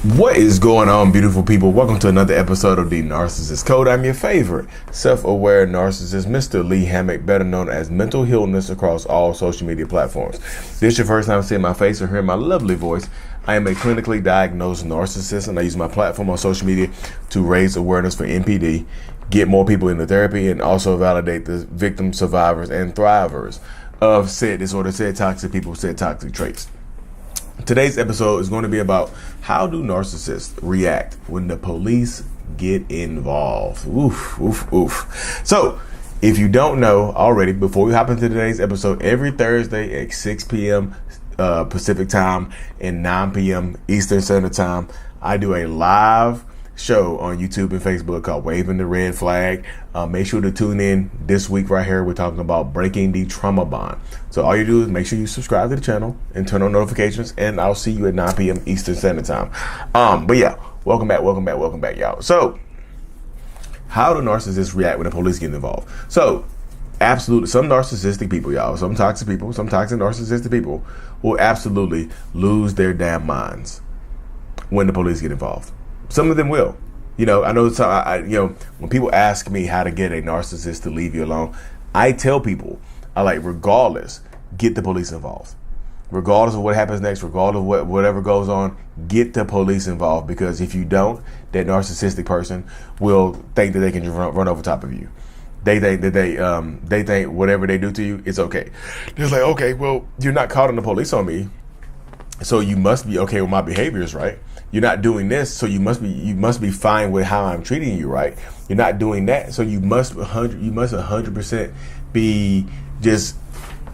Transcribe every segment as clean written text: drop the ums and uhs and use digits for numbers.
What is going on, beautiful people? Welcome to another episode of the Narcissist Code. I'm your favorite self-aware narcissist, Mr. Lee Hammock, better known as Mental Healness across all social media platforms. If this is your first time seeing my face or hearing my lovely voice, I am a clinically diagnosed narcissist, and I use my platform on social media to raise awareness for NPD, get more people into therapy, and also validate the victims, survivors, and thrivers of said disorder, said toxic people, said toxic traits. Today's episode is going to be about how do narcissists react when the police get involved. Oof, oof, oof. So, if you don't know already, before we hop into today's episode, every Thursday at 6 p.m. Pacific time and 9 p.m. Eastern Standard Time, I do a live show on YouTube and Facebook called Waving the Red Flag. Make sure to tune in this week right here. We're talking about breaking the trauma bond. So all you do is make sure you subscribe to the channel and turn on notifications, and I'll see you at 9 p.m. Eastern Standard Time. But yeah, welcome back, y'all. So how do narcissists react when the police get involved? So absolutely, some narcissistic people, y'all, some toxic people, some toxic narcissistic people will absolutely lose their damn minds when the police get involved. Some of them will. You know, I know, when people ask me how to get a narcissist to leave you alone, I tell people, regardless, get the police involved. Regardless of what happens next, regardless of whatever goes on, get the police involved, because if you don't, that narcissistic person will think that they can just run over top of you. They think that they think whatever they do to you, it's okay. They're like, okay, well, you're not calling the police on me, so you must be okay with my behaviors, right? You're not doing this, so you must be fine with how I'm treating you, right? You're not doing that, so you must 100% be just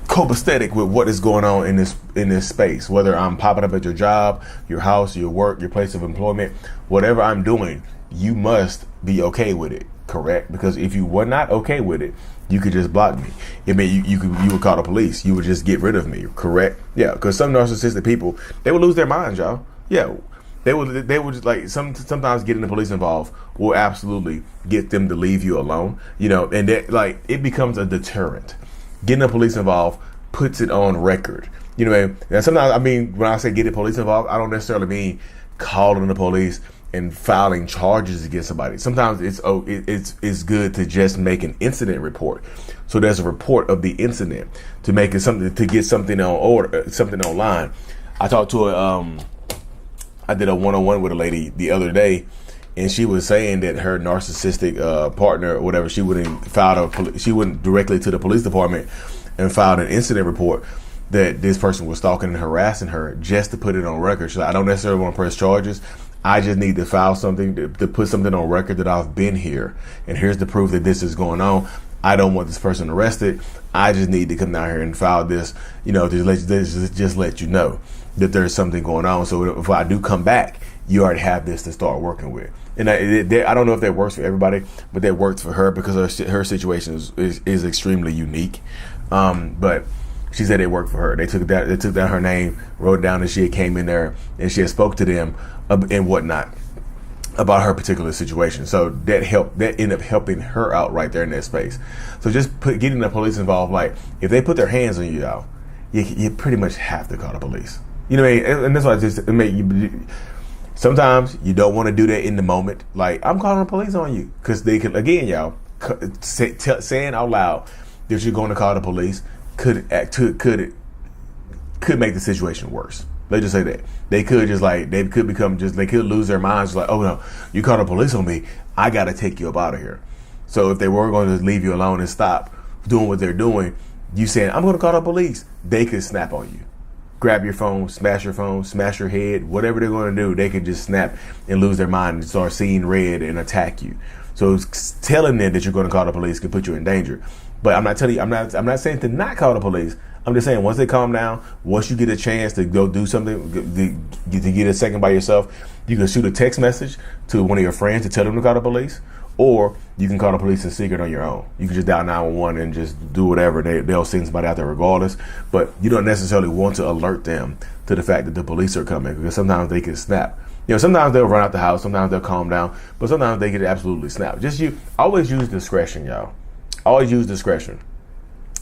copacetic with what is going on in this space. Whether I'm popping up at your job, your house, your work, your place of employment, whatever I'm doing, you must be okay with it, correct? Because if you were not okay with it, you could just block me. I mean, you would call the police. You would just get rid of me, correct? Yeah, because some narcissistic people, they would lose their minds, y'all. Yeah. They would just like sometimes getting the police involved will absolutely get them to leave you alone, you know, and that, it becomes a deterrent. Getting the police involved puts it on record, you know what I mean? And sometimes, when I say get the police involved, I don't necessarily mean calling the police and filing charges against somebody. Sometimes it's good to just make an incident report. So there's a report of the incident to make it something, to get something on order, something online. I did a one-on-one with a lady the other day, and she was saying that her narcissistic partner or whatever, she went directly to the police department and filed an incident report that this person was stalking and harassing her, just to put it on record. She's like, I don't necessarily want to press charges. I just need to file something to put something on record that I've been here, and here's the proof that this is going on. I don't want this person arrested. I just need to come down here and file this, just let you know that there's something going on. So if I do come back, you already have this to start working with. And I don't know if that works for everybody, but that works for her because her situation is extremely unique. But she said it worked for her. They took down her name, wrote down that she had came in there and she had spoke to them and whatnot about her particular situation. So that ended up helping her out right there in that space. So just getting the police involved, if they put their hands on you, y'all, you pretty much have to call the police. You know what I mean? And that's why sometimes you don't want to do that in the moment. Like, I'm calling the police on you, because they could, again, y'all, saying out loud that you're going to call the police could make the situation worse. Let's just say that they could they could lose their minds. Like, oh no, you call the police on me, I got to take you up out of here. So if they were going to leave you alone and stop doing what they're doing, you saying, I'm going to call the police, they could snap on you. Grab your phone, smash your head, whatever they're going to do, they can just snap and lose their mind and start seeing red and attack you. So telling them that you're going to call the police can put you in danger. But I'm not saying to not call the police. I'm just saying, once they calm down, once you get a chance to go do something, to get a second by yourself, you can shoot a text message to one of your friends to tell them to call the police, or you can call the police in secret on your own. You can just dial 911 and just do whatever. They'll send somebody out there regardless. But you don't necessarily want to alert them to the fact that the police are coming, because sometimes they can snap. Sometimes they'll run out the house, sometimes they'll calm down, but sometimes they can absolutely snap. Always use discretion, y'all. Always use discretion.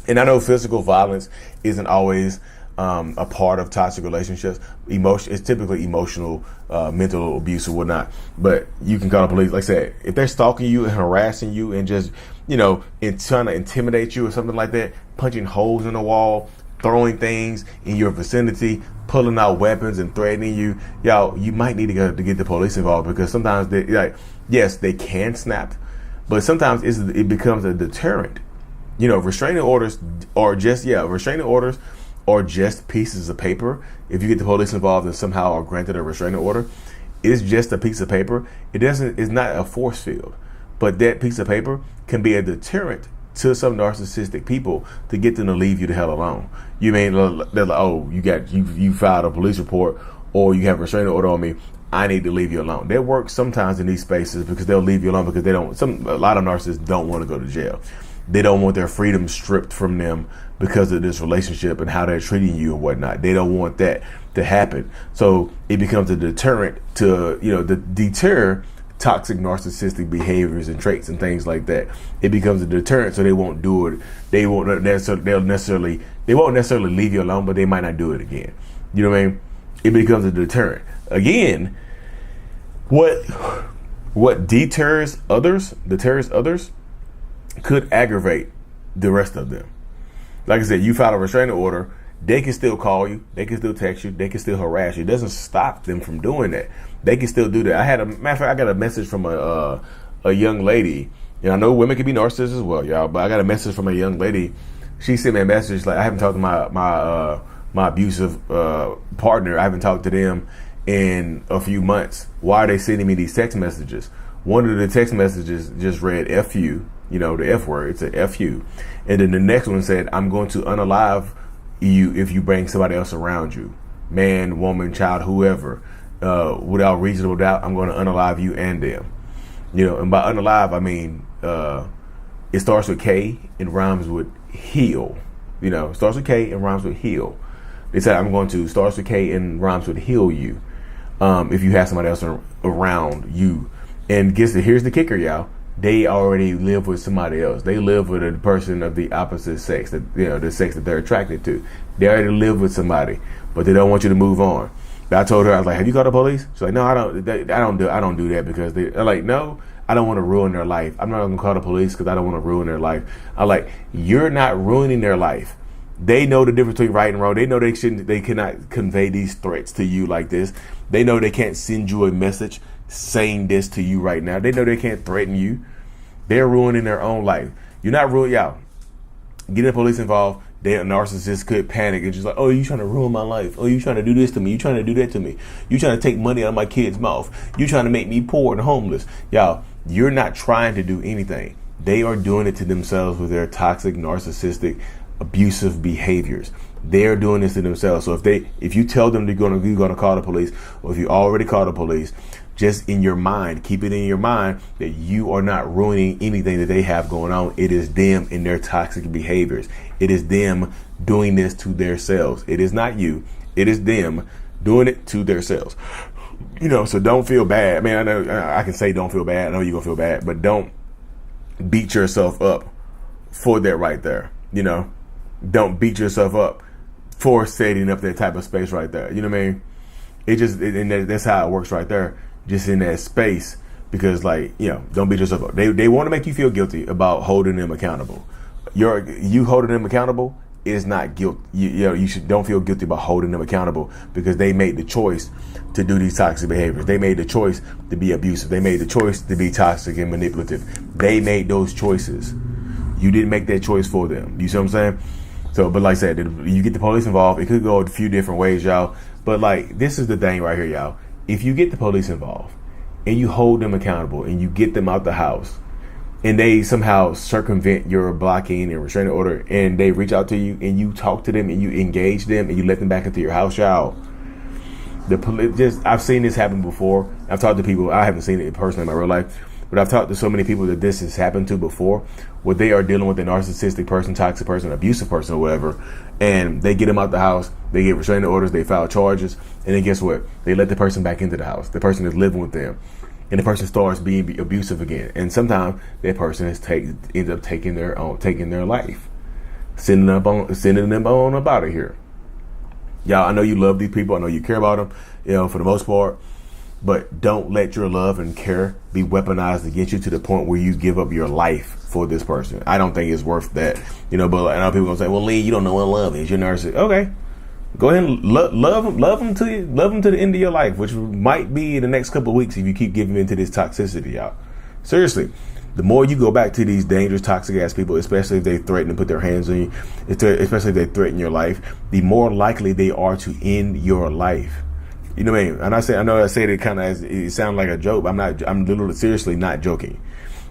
And I know physical violence isn't always a part of toxic relationships. It's typically emotional, mental abuse or whatnot. But you can call the police. Like I said, if they're stalking you and harassing you and just, trying to intimidate you or something like that, punching holes in the wall, throwing things in your vicinity, pulling out weapons and threatening you, you might need to get the police involved, because sometimes yes, they can snap, but sometimes it becomes a deterrent. Restraining orders are just pieces of paper. If you get the police involved and somehow are granted a restraining order, it's just a piece of paper. It's not a force field, but that piece of paper can be a deterrent to some narcissistic people to get them to leave you the hell alone. You mean they're like, oh, you filed a police report or you have a restraining order on me, I need to leave you alone. That works sometimes in these spaces because they'll leave you alone because a lot of narcissists don't want to go to jail. They don't want their freedom stripped from them because of this relationship and how they're treating you and whatnot. They don't want that to happen. So it becomes a deterrent to, deter toxic narcissistic behaviors and traits and things like that. It becomes a deterrent, so they won't do it. They won't necessarily leave you alone, but they might not do it again. You know what I mean? It becomes a deterrent. Again, what deters others could aggravate the rest of them. Like I said, you file a restraining order, they can still call you, they can still text you, they can still harass you. It doesn't stop them from doing that. They can still do that. I got a message from a young lady, and I know women can be narcissists as well, y'all, but I got a message from a young lady. She sent me a message like, I haven't talked to my abusive partner. I haven't talked to them in a few months. Why are they sending me these text messages? One of the text messages just read F you, the F word. It's a F you. And then the next one said, I'm going to unalive you if you bring somebody else around you. Man, woman, child, whoever. Without reasonable doubt, I'm going to unalive you and them. And by unalive, I mean, it starts with K and rhymes with heal. It starts with K and rhymes with heal. They said, I'm going to starts with K and rhymes with heal you. If you have somebody else around you. And here's the kicker, y'all. They already live with somebody else. They live with a person of the opposite sex, the sex that they're attracted to. They already live with somebody, but they don't want you to move on. But I told her, I was like, have you called the police? She's like, no, I don't do that because they're like, no, I don't want to ruin their life. I'm not going to call the police because I don't want to ruin their life. I'm like, you're not ruining their life. They know the difference between right and wrong. They know they cannot convey these threats to you like this. They know they can't send you a message saying this to you right now. They know they can't threaten you. They're ruining their own life. You're not ruining, y'all. Getting the police involved, a narcissist could panic and just like, oh, you trying to ruin my life. Oh, you trying to do this to me. You trying to do that to me. You trying to take money out of my kid's mouth. You trying to make me poor and homeless. Y'all, you're not trying to do anything. They are doing it to themselves with their toxic, narcissistic, abusive behaviors. They're doing this to themselves. So if you tell them you're gonna call the police, or if you already called the police, just in your mind, keep it in your mind that you are not ruining anything that they have going on. It is them and their toxic behaviors. It is them doing this to themselves. It is not you. It is them doing it to themselves. So don't feel bad. I mean, I know I can say don't feel bad. I know you're gonna feel bad, but don't beat yourself up for that right there. Don't beat yourself up for setting up that type of space right there. You know what I mean? That's how it works right there. Just in that space, because don't beat yourself up. They want to make you feel guilty about holding them accountable. You holding them accountable is not guilt. You don't feel guilty about holding them accountable because they made the choice to do these toxic behaviors. They made the choice to be abusive. They made the choice to be toxic and manipulative. They made those choices. You didn't make that choice for them. You see what I'm saying? So, but like I said, you get the police involved. It could go a few different ways, y'all. But this is the thing right here, y'all. If you get the police involved and you hold them accountable and you get them out the house and they somehow circumvent your blocking and restraining order and they reach out to you and you talk to them and you engage them and you let them back into your house, y'all, I've seen this happen before. I've talked to people. I haven't seen it personally in my real life, but I've talked to so many people that this has happened to before, where they are dealing with a narcissistic person, toxic person, abusive person, or whatever, and they get them out the house, they get restraining orders, they file charges, and then guess what? They let the person back into the house. The person is living with them, and the person starts being abusive again. And sometimes that person ends up taking their life, sending them on up out of here. Y'all, I know you love these people. I know you care about them, you know, for the most part. But don't let your love and care be weaponized against you to the point where you give up your life for this person. I don't think it's worth that. You know, but I know people gonna say, well, Lee, you don't know what love is. You're narcissist. Okay. Go ahead and love them to the end of your life, which might be in the next couple of weeks if you keep giving into this toxicity, y'all. Seriously. The more you go back to these dangerous, toxic ass people, especially if they threaten to put their hands on you, especially if they threaten your life, the more likely they are to end your life. You know what I mean? And I know I said it kind of as it sounds like a joke, but I'm literally seriously not joking.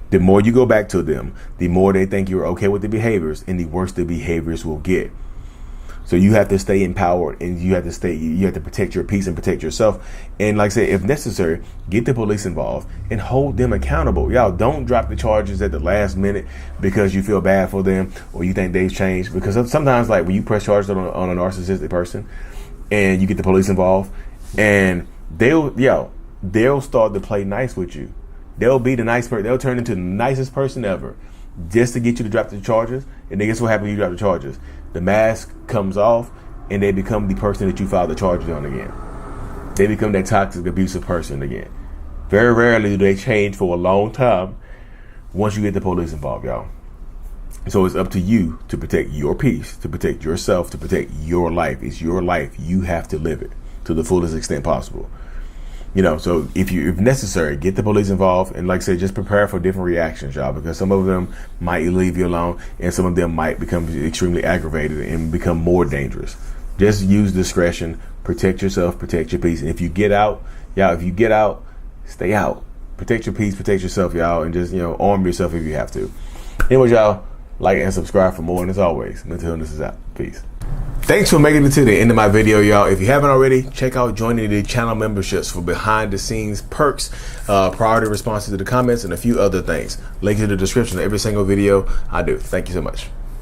The more you go back to them, the more they think you're okay with the behaviors, and the worse the behaviors will get. So you have to stay empowered, and you have to protect your peace and protect yourself. And like I said, if necessary, get the police involved and hold them accountable. Y'all, don't drop the charges at the last minute because you feel bad for them or you think they've changed. Because sometimes, like when you press charges on a narcissistic person and you get the police involved, and they'll start to play nice with you. They'll be the nice person. They'll turn into the nicest person ever just to get you to drop the charges. And then guess what happens when you drop the charges? The mask comes off and they become the person that you filed the charges on again. They become that toxic, abusive person again. Very rarely do they change for a long time once you get the police involved, y'all. So it's up to you to protect your peace, to protect yourself, to protect your life. It's your life. You have to live it to the fullest extent possible. You know, so if necessary, get the police involved, and like I said, just prepare for different reactions, y'all, because some of them might leave you alone and some of them might become extremely aggravated and become more dangerous. Just use discretion, protect yourself, protect your peace. And if you get out, y'all, stay out. Protect your peace, protect yourself, y'all, and just, arm yourself if you have to. Anyways, y'all, like and subscribe for more, and as always, mental illness is out. Peace. Thanks for making it to the end of my video, y'all. If you haven't already, check out joining the channel memberships for behind the scenes perks, priority responses to the comments, and a few other things. Link in the description of every single video I do. Thank you so much.